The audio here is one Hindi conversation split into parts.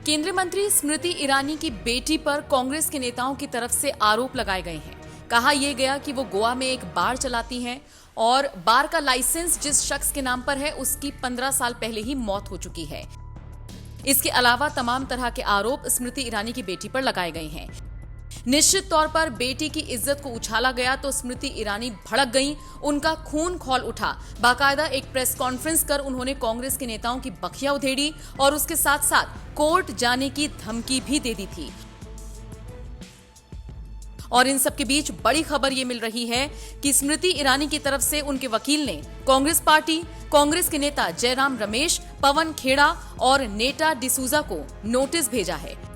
केंद्रीय मंत्री स्मृति ईरानी की बेटी पर कांग्रेस के नेताओं की तरफ से आरोप लगाए गए हैं। कहा यह गया कि वो गोवा में एक बार चलाती हैं और बार का लाइसेंस जिस शख्स के नाम पर है उसकी 15 साल पहले ही मौत हो चुकी है। इसके अलावा तमाम तरह के आरोप स्मृति ईरानी की बेटी पर लगाए गए हैं। निश्चित तौर पर बेटी की इज्जत को उछाला गया तो स्मृति ईरानी भड़क गईं, उनका खून खौल उठा। बाकायदा एक प्रेस कॉन्फ्रेंस कर उन्होंने कांग्रेस के नेताओं की बखिया उधेड़ी और उसके साथ साथ कोर्ट जाने की धमकी भी दे दी थी। और इन सब के बीच बड़ी खबर ये मिल रही है कि स्मृति ईरानी की तरफ से उनके वकील ने कांग्रेस पार्टी, कांग्रेस के नेता जयराम रमेश, पवन खेड़ा और नेटा डिसूजा को नोटिस भेजा है।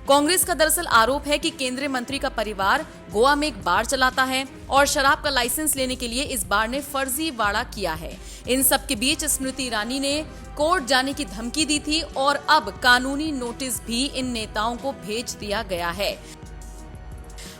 कांग्रेस का दरअसल आरोप है कि केंद्रीय मंत्री का परिवार गोवा में एक बार चलाता है और शराब का लाइसेंस लेने के लिए इस बार ने फर्जीवाड़ा किया है। इन सब के बीच स्मृति ईरानी ने कोर्ट जाने की धमकी दी थी और अब कानूनी नोटिस भी इन नेताओं को भेज दिया गया है।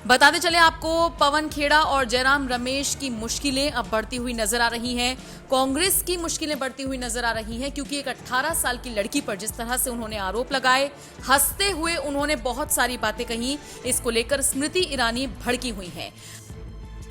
बताते चले आपको, पवन खेड़ा और जयराम रमेश की मुश्किलें अब बढ़ती हुई नजर आ रही हैं। कांग्रेस की मुश्किलें बढ़ती हुई नजर आ रही हैं क्योंकि एक 18 साल की लड़की पर जिस तरह से उन्होंने आरोप लगाए, हंसते हुए उन्होंने बहुत सारी बातें कही, इसको लेकर स्मृति ईरानी भड़की हुई हैं।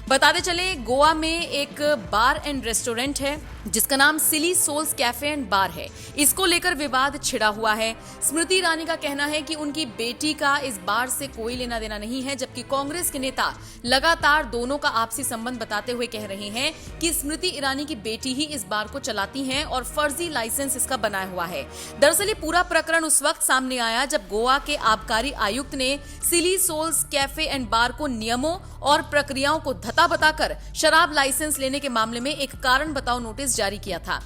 बताते चले, गोवा में एक बार एंड रेस्टोरेंट है जिसका नाम सिली सोल्स कैफे एंड बार है। इसको लेकर विवाद छिड़ा हुआ है। स्मृति ईरानी का कहना है कि उनकी बेटी का इस बार से कोई लेना देना नहीं है, जबकि कांग्रेस के नेता लगातार दोनों का आपसी संबंध बताते हुए कह रहे हैं कि स्मृति ईरानी की बेटी ही इस बार को चलाती हैं और फर्जी लाइसेंस इसका बनाया हुआ है। दरअसल ये पूरा प्रकरण उस वक्त सामने आया जब गोवा के आबकारी आयुक्त ने सिली सोल्स कैफे एंड बार को नियमों और प्रक्रियाओं को धता बताकर शराब लाइसेंस लेने के मामले में एक कारण बताओ नोटिस जारी किया था।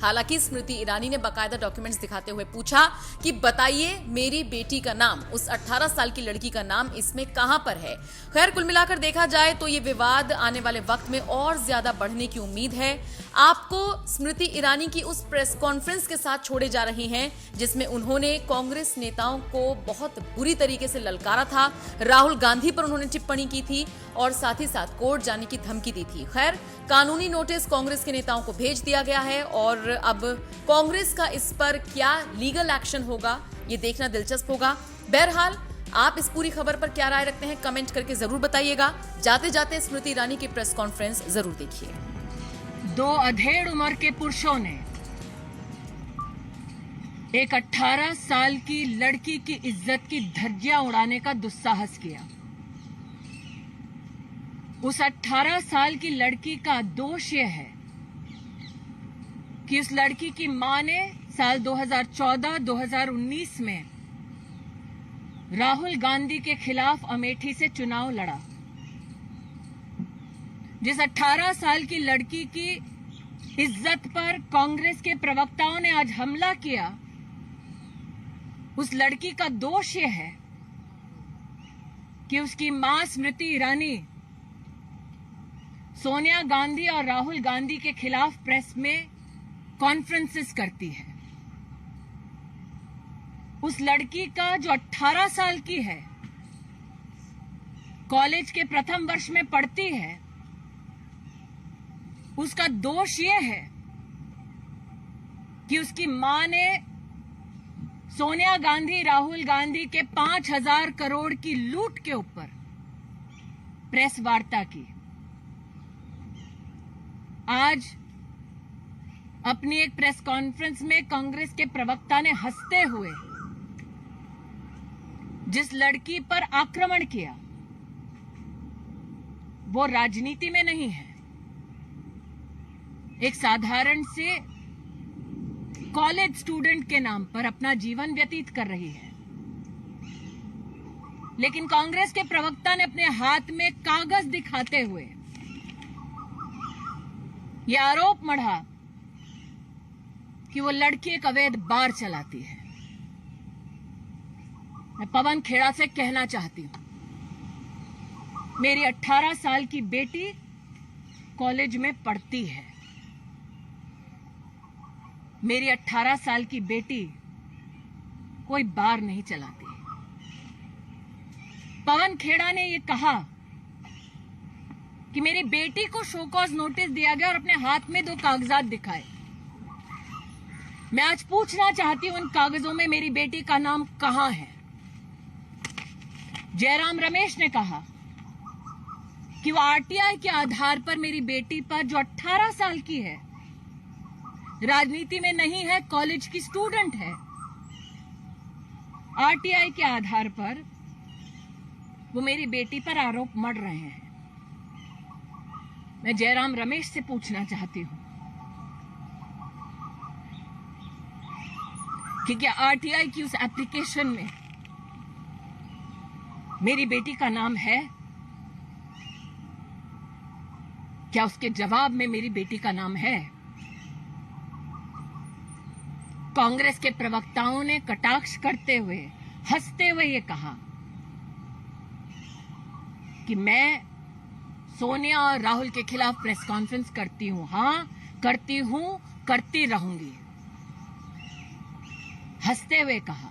हालांकि स्मृति ईरानी ने बाकायदा डॉक्यूमेंट्स दिखाते हुए पूछा कि बताइए मेरी बेटी का नाम, उस 18 साल की लड़की का नाम इसमें कहां पर है। खैर, कुल मिलाकर देखा जाए तो ये विवाद आने वाले वक्त में और ज्यादा बढ़ने की उम्मीद है। आपको स्मृति ईरानी की उस प्रेस कॉन्फ्रेंस के साथ छोड़े जा रहे हैं जिसमें उन्होंने कांग्रेस नेताओं को बहुत बुरी तरीके से ललकारा था, राहुल गांधी पर उन्होंने टिप्पणी की थी और साथ ही साथ कोर्ट जाने की धमकी दी थी। खैर, कानूनी नोटिस कांग्रेस के नेताओं को भेज दिया गया है और अब कांग्रेस का इस पर क्या लीगल एक्शन होगा ये देखना दिलचस्प होगा। बहरहाल, आप इस पूरी खबर पर क्या राय रखते हैं कमेंट करके जरूर बताइएगा। जाते जाते स्मृति ईरानी की प्रेस कॉन्फ्रेंस जरूर देखिए। दो अधेड़ उम्र के पुरुषों ने एक 18 साल की लड़की की इज्जत की धज्जियां उड़ाने का दुस्साहस किया। उस 18 साल की लड़की का दोष यह है कि उस लड़की की मां ने साल 2014-2019 में राहुल गांधी के खिलाफ अमेठी से चुनाव लड़ा। जिस 18 साल की लड़की की इज्जत पर कांग्रेस के प्रवक्ताओं ने आज हमला किया, उस लड़की का दोष यह है कि उसकी मां स्मृति ईरानी सोनिया गांधी और राहुल गांधी के खिलाफ प्रेस में कॉन्फ्रेंसेस करती है। उस लड़की का जो 18 साल की है, कॉलेज के प्रथम वर्ष में पढ़ती है, उसका दोष यह है कि उसकी मां ने सोनिया गांधी, राहुल गांधी के 5,000 करोड़ की लूट के ऊपर प्रेस वार्ता की। आज अपनी एक प्रेस कॉन्फ्रेंस में कांग्रेस के प्रवक्ता ने हंसते हुए जिस लड़की पर आक्रमण किया वो राजनीति में नहीं है, एक साधारण से कॉलेज स्टूडेंट के नाम पर अपना जीवन व्यतीत कर रही है। लेकिन कांग्रेस के प्रवक्ता ने अपने हाथ में कागज दिखाते हुए यह आरोप मढ़ा कि वो लड़की एक अवैध बार चलाती है। मैं पवन खेड़ा से कहना चाहती हूं, मेरी 18 साल की बेटी कॉलेज में पढ़ती है। मेरी 18 साल की बेटी कोई बार नहीं चलाती। पवन खेड़ा ने यह कहा कि मेरी बेटी को शो कॉज नोटिस दिया गया और अपने हाथ में 2 कागजात दिखाए। मैं आज पूछना चाहती हूं उन कागजों में मेरी बेटी का नाम कहां है। जयराम रमेश ने कहा कि वो आरटीआई के आधार पर मेरी बेटी पर, जो 18 साल की है, राजनीति में नहीं है, कॉलेज की स्टूडेंट है, आरटीआई के आधार पर वो मेरी बेटी पर आरोप मढ़ रहे हैं। मैं जयराम रमेश से पूछना चाहती हूं कि क्या आरटीआई की उस एप्लीकेशन में मेरी बेटी का नाम है? क्या उसके जवाब में मेरी बेटी का नाम है? कांग्रेस के प्रवक्ताओं ने कटाक्ष करते हुए, हंसते हुए ये कहा कि मैं सोनिया और राहुल के खिलाफ प्रेस कॉन्फ्रेंस करती हूं। हां, करती हूं, करती रहूंगी। हंसते हुए कहा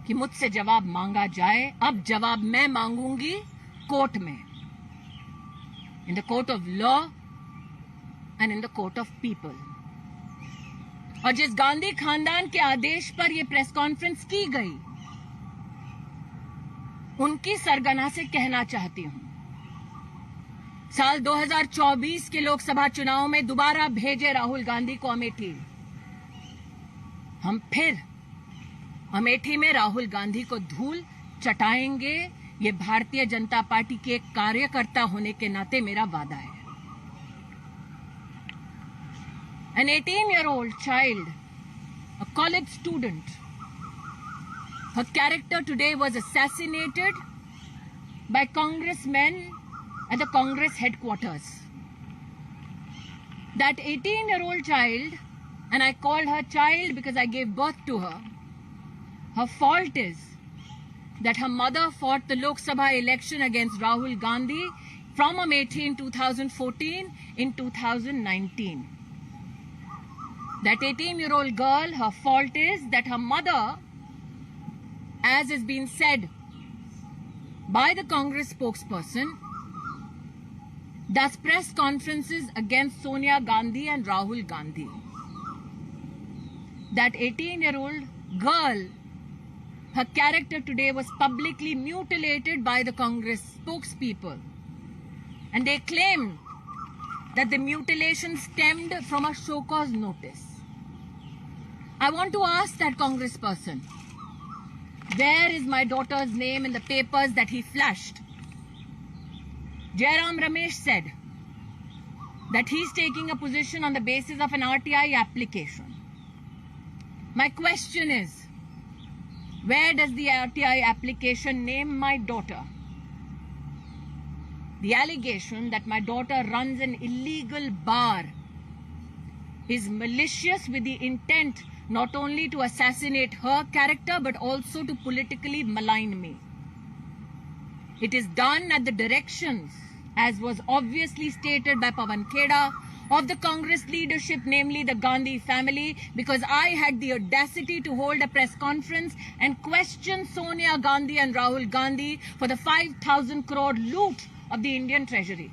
कि मुझसे जवाब मांगा जाए। अब जवाब मैं मांगूंगी कोर्ट में, in the court of law and in the court of people. और जिस गांधी खानदान के आदेश पर यह प्रेस कॉन्फ्रेंस की गई, उनकी सरगना से कहना चाहती हूं, साल 2024 के लोकसभा चुनाव में दोबारा भेजे राहुल गांधी को अमेठी। हम फिर अमेठी में राहुल गांधी को धूल चटाएंगे। ये भारतीय जनता पार्टी के एक कार्यकर्ता होने के नाते मेरा वादा है। An 18-year-old child, a college student, her character today was assassinated by congressmen at the Congress headquarters. That 18-year-old child, and I called her child because I gave birth to her, her fault is that her mother fought the Lok Sabha election against Rahul Gandhi from Amethi in 2014 in 2019. That 18-year-old girl, her fault is that her mother, as has been said by the Congress spokesperson, does press conferences against Sonia Gandhi and Rahul Gandhi. That 18-year-old girl, her character today was publicly mutilated by the Congress spokespeople. And they claimed that the mutilation stemmed from a show cause notice. I want to ask that congressperson, where is my daughter's name in the papers that he flashed? Jairam Ramesh said that he's taking a position on the basis of an RTI application. My question is, where does the RTI application name my daughter? The allegation that my daughter runs an illegal bar is malicious with the intent not only to assassinate her character but also to politically malign me. It is done at the directions, as was obviously stated by Pawan Kheda, of the Congress leadership, namely the Gandhi family, because I had the audacity to hold a press conference and question Sonia Gandhi and Rahul Gandhi for the 5,000 crore loot of the Indian treasury.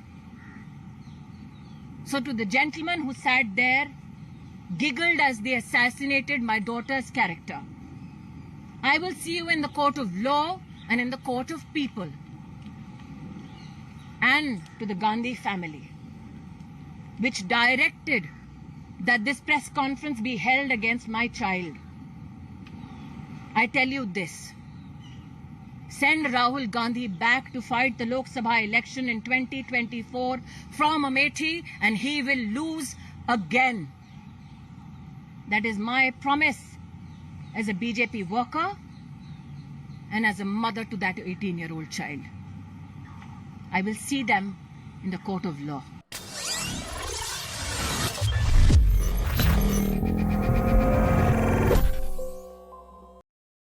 So to the gentleman who sat there, giggled as they assassinated my daughter's character, I will see you in the court of law and in the court of people. And to the Gandhi family, which directed that this press conference be held against my child, I tell you this: send Rahul Gandhi back to fight the Lok Sabha election in 2024 from Amethi, and he will lose again. That is my promise as a BJP worker and as a mother to that 18-year-old child. I will see them in the court of law.